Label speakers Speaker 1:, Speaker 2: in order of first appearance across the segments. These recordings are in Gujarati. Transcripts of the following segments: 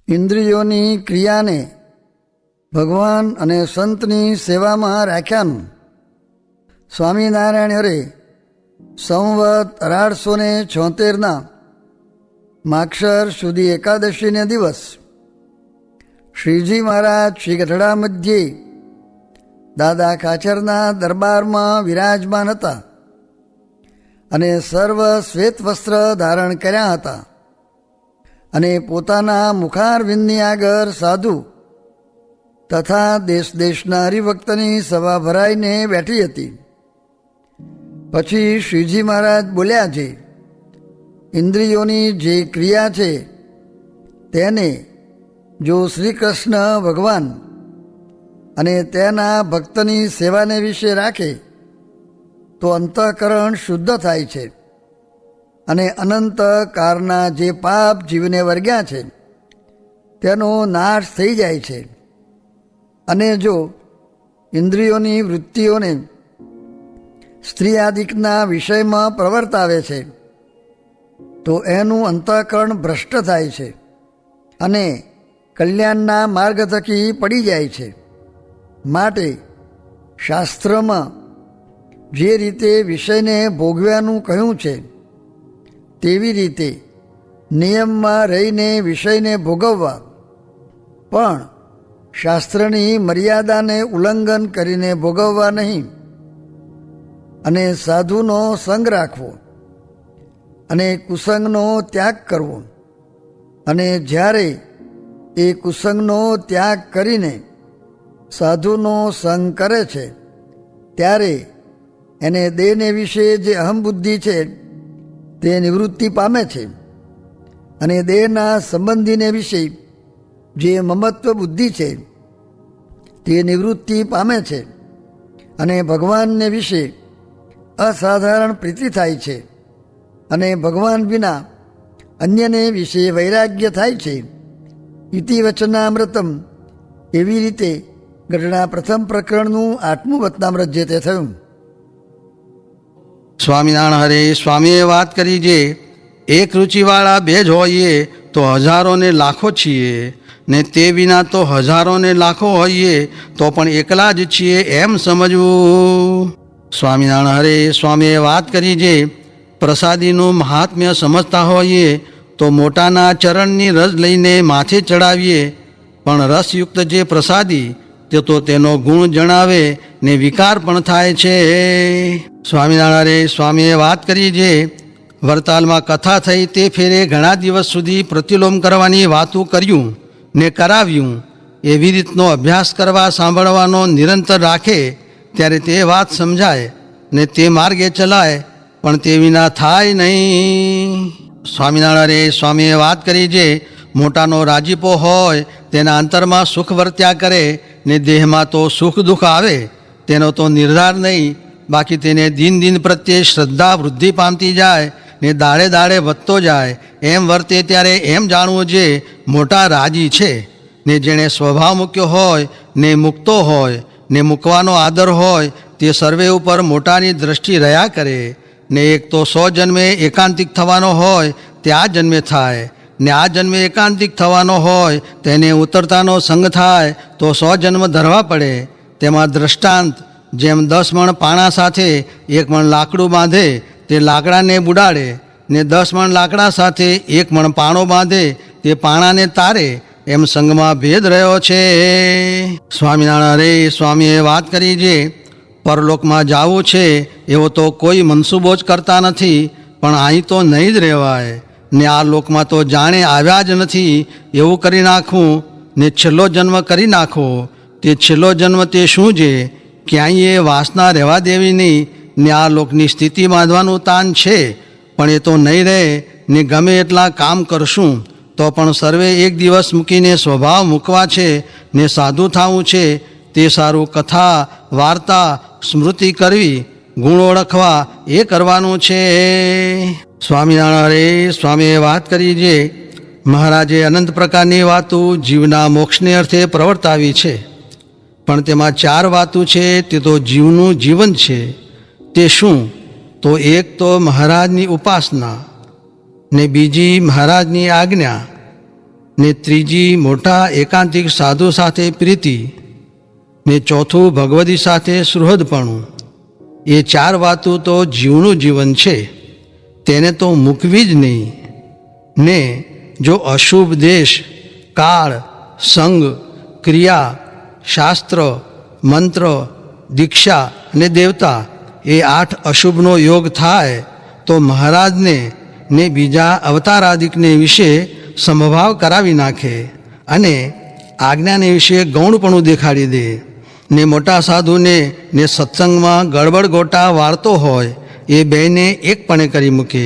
Speaker 1: ઇન્દ્રિયોની ક્રિયાને ભગવાન અને સંતની સેવામાં રાખ્યાનું સ્વામિનારાયણ હરે સંવત 1876 માક્ષર સુધી એકાદશીને દિવસ શ્રીજી મહારાજ શ્રી ગઢડા મધ્યે દાદા ખાચરના દરબારમાં વિરાજમાન હતા અને સર્વ શ્વેત વસ્ત્ર ધારણ કર્યા હતા અને પોતાના મુખારવિંદની આગળ સાધુ તથા દેશ દેશના હરિભક્તની સભા ભરાઈને બેઠી હતી. પછી શ્રીજી મહારાજ બોલ્યા છે, ઇન્દ્રિયોની જે ક્રિયા છે તેને જો શ્રી કૃષ્ણ ભગવાન અને તેના ભક્તની સેવાને વિશે રાખે તો અંતઃકરણ શુદ્ધ થાય છે અને અનંત કાળના જે પાપ જીવને વર્ગ્યા છે તેનો નાશ થઈ જાય છે. અને જો ઇન્દ્રિયોની વૃત્તિઓને સ્ત્રી આદિકના વિષયમાં પ્રવર્તાવે છે તો એનું અંતઃકરણ ભ્રષ્ટ થાય છે અને કલ્યાણના માર્ગ થકી પડી જાય છે. માટે શાસ્ત્રમાં જે રીતે વિષયને ભોગવ્યાનું કહ્યું છે તેવી રીતે નિયમમાં રહીને વિષયને ભોગવવા, પણ શાસ્ત્રની મર્યાદાને ઉલ્લંઘન કરીને ભોગવવા નહીં. અને સાધુનો સંગ રાખવો અને કુસંગનો ત્યાગ કરવો. અને જ્યારે એ કુસંગનો ત્યાગ કરીને સાધુનો સંગ કરે છે ત્યારે એને દેહને વિશે જે અહમબુદ્ધિ છે તે નિવૃત્તિ પામે છે અને દેહના સંબંધીને વિશે જે મમત્વ બુદ્ધિ છે તે નિવૃત્તિ પામે છે અને ભગવાનને વિશે અસાધારણ પ્રીતિ થાય છે અને ભગવાન વિના અન્યને વિશે વૈરાગ્ય થાય છે. ઇતિ વચનામૃતમ. એવી રીતે ગઢડા પ્રથમ પ્રકરણનું 8મું વચનામૃત જે તે થયું.
Speaker 2: સ્વામિનારાયણ હરે સ્વામીએ વાત કરી છે, એક રુચિવાળા બે જ હોઈએ તો હજારો ને લાખો છીએ, ને તે વિના તો હજારો ને લાખો હોઈએ તો પણ એકલા જ છીએ એમ સમજવું. સ્વામિનારાયણ હરે સ્વામીએ વાત કરી છે, પ્રસાદીનું મહાત્મ્ય સમજતા હોઈએ તો મોટાના ચરણની રસ લઈને માથે ચડાવીએ, પણ રસયુક્ત જે પ્રસાદી તે તો તેનો ગુણ જણાવે ને વિકાર પણ થાય છે. સ્વામિનારાયણ સ્વામીએ વાત કરી છે, વરતાલમાં કથા થઈ તે ફેરે ઘણા દિવસ સુધી પ્રતિલોમ કરવાની વાતું કર્યું ને કરાવ્યું. એવી રીતનો અભ્યાસ કરવા સાંભળવાનો નિરંતર રાખે ત્યારે તે વાત સમજાય ને તે માર્ગે ચલાય, પણ તે વિના થાય નહીં. સ્વામિનારાયણ સ્વામીએ વાત કરી છે, મોટાનો રાજીપો હોય તેના અંતરમાં સુખ વર્ત્યા કરે ને દેહમાં તો સુખ દુઃખ આવે તેનો તો નિર્ધાર નહીં. બાકી તેને દિન દિન પ્રત્યે શ્રદ્ધા વૃદ્ધિ પામતી જાય ને દાડે દાડે વધતો જાય. એમ વર્તે ત્યારે એમ જાણવું જે મોટા રાજી છે ને જેણે સ્વભાવ મૂક્યો હોય ને મૂકતો હોય ને મૂકવાનો આદર હોય તે સર્વે ઉપર મોટાની દ્રષ્ટિ રહ્યા કરે. ને એક તો 100 જન્મે એકાંતિક થવાનો હોય તે આ જન્મે થાય, ને આ જન્મે એકાંતિક થવાનો હોય તેને ઉતરતાનો સંગ થાય તો 100 જન્મ ધરવા પડે. તેમાં દ્રષ્ટાંત જેમ 10 મણ પાણા સાથે 1 મણ લાકડું બાંધે તે લાકડાને બુડાડે, ને 10 મણ લાકડા સાથે 1 મણ પાણો બાંધે તે પાણાને તારે, એમ સંગમાં ભેદ રહ્યો છે. સ્વામિનારાયણ સ્વામીએ વાત કરી છે, પરલોકમાં જવું છે એવો તો કોઈ મનસૂબો જ કરતા નથી, પણ અહીં તો નહીં જ રહેવાય ને આ લોકમાં તો જાણે આવ્યા જ નથી એવું કરી નાખવું ને છેલ્લો જન્મ કરી નાખવો. તે છેલ્લો જન્મ તે શું છે? ક્યાંય એ વાસના રહેવા દેવી નહીં ને આ લોકની સ્થિતિ બાંધવાનું તાન છે, પણ એ તો નહીં રહે ને ગમે એટલા કામ કરશું તો પણ સર્વે એક દિવસ મૂકીને સ્વભાવ મૂકવા છે ને સાધુ થવું છે. તે સારું કથા વાર્તા સ્મૃતિ કરવી, ગુણ ઓળખવા એ કરવાનું છે. સ્વામિનારાયણ સ્વામીએ વાત કરી છે, મહારાજે અનંત પ્રકારની વાતો જીવના મોક્ષને અર્થે પ્રવર્તાવી છે, પણ તેમાં 4 વાતો છે તે તો જીવનું જીવન છે. તે શું? તો એક તો મહારાજની ઉપાસના, ને બીજી મહારાજની આજ્ઞા, ને ત્રીજી મોટા એકાંતિક સાધુ સાથે પ્રીતિ, ને ચોથું ભગવદી સાથે સુહૃદપણું. એ 4 વાતો તો જીવનું જીવન છે, તેને તો મૂકવી જ નહીં. ને જો અશુભ દેશ, કાળ, સંગ, ક્રિયા, શાસ્ત્ર, મંત્ર, દીક્ષા ને દેવતા એ 8 અશુભનો યોગ થાય તો મહારાજને ને બીજા અવતારાદિકને વિશે સમભાવ કરાવી નાખે અને આજ્ઞાને વિશે ગૌણપણું દેખાડી દે. ને મોટા સાધુને ને સત્સંગમાં ગડબડ ગોટા વાળતો હોય એ બેને એકપણે કરી મૂકે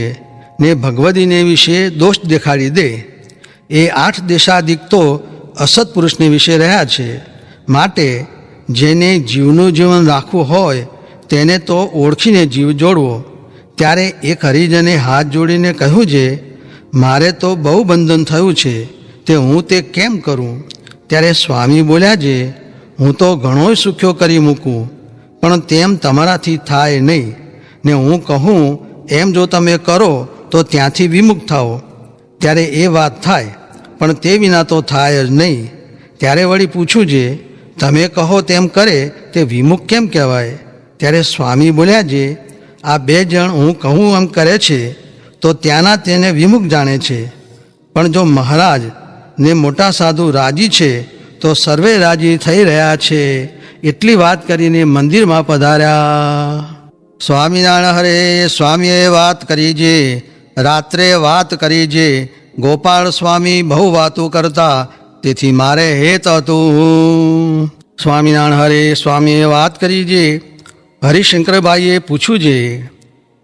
Speaker 2: ને ભગવદીને વિશે દોષ દેખાડી દે. એ 8 દેશાદિક તો અસત પુરુષને વિશે રહ્યા છે. માટે જેને જીવનું જીવન રાખવું હોય તેને તો ઓળખીને જીવ જોડવો. ત્યારે એક હરિજને હાથ જોડીને કહ્યું છે, મારે તો બહુ બંધન થયું છે, તે હું તે કેમ કરું? ત્યારે સ્વામી બોલ્યા છે, હું તો ઘણોય સુખ્યો કરી મૂકું, પણ તેમ તમારાથી થાય નહીં. ને હું કહું એમ જો તમે કરો તો ત્યાંથી વિમુખ થાઓ. ત્યારે એ વાત થાય, પણ તે વિના તો થાય જ નહીં. ત્યારે વળી પૂછું છે, તમે કહો તેમ કરે તે વિમુખ કેમ કહેવાય? ત્યારે સ્વામી બોલ્યા છે, આ 2 જણ હું કહું એમ કરે છે તો ત્યાંના તેને વિમુખ જાણે છે, પણ જો મહારાજ ને મોટા સાધુ રાજી છે તો સર્વે રાજી થઈ રહ્યા છે. એટલી વાત કરીને મંદિરમાં પધાર્યા. સ્વામિનારાયણ હરે. સ્વામીએ વાત કરી છે, રાત્રે વાત કરી છે. ગોપાળ સ્વામી બહુ વાતો કરતા, તેથી મારે હેત હતું. સ્વામિનારાયણ હરે. સ્વામીએ વાત કરી છે, હરિશંકરભાઈએ પૂછ્યું છે,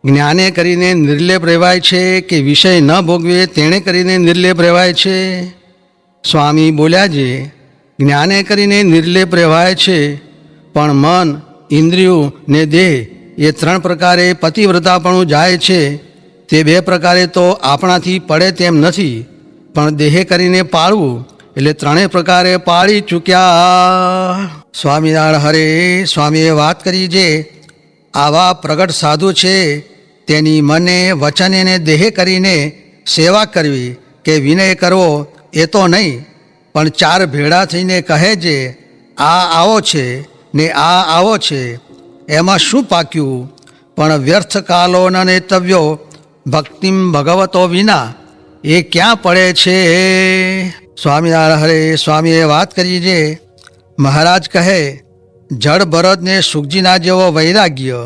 Speaker 2: જ્ઞાને કરીને નિર્લેપ રહેવાય છે કે વિષય ન ભોગવે તેણે કરીને નિર્લેપ રહેવાય છે? સ્વામી બોલ્યા છે, જ્ઞાને કરીને નિર્લેપ રહેવાય છે, પણ મન, ઇન્દ્રિયો ને દેહ એ 3 પ્રકારે પતિવ્રતાપણું જાય છે. તે 2 પ્રકારે તો આપણાથી પડે તેમ નથી, પણ દેહે કરીને પાળવું એટલે 3 પ્રકારે પાળી ચૂક્યા. સ્વામિનારાયણ હરે. સ્વામીએ વાત કરી છે, આવા પ્રગટ સાધુ છે તેની મને, વચન અને દેહે કરીને સેવા કરવી કે વિનય કરવો એ તો નહીં, પણ 4 ભેળા થઈને કહે છે, આ આવો છે ને આ આવો છે, એમાં શું પાક્યું? પણ વ્યર્થ કાલો ન નેતવ્યો ભક્તિમ ભગવતો વિના એ ક્યાં પડે છે? સ્વામિનારાયણ હરે. સ્વામીએ વાત કરી છે, મહારાજ કહે, જળ ભરતને સુખજીના જેવો વૈરાગ્ય,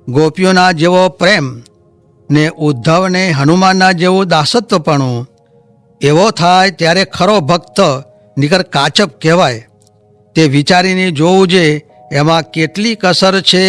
Speaker 2: ગોપીઓના જેવો પ્રેમ ને ઉદ્ધવને હનુમાનના જેવું દાસત્વપણું એવો થાય ત્યારે ખરો ભક્ત નિકર કાચપ કહેવાય. તે વિચારીને જોવું છે એમાં કેટલી કસર છે.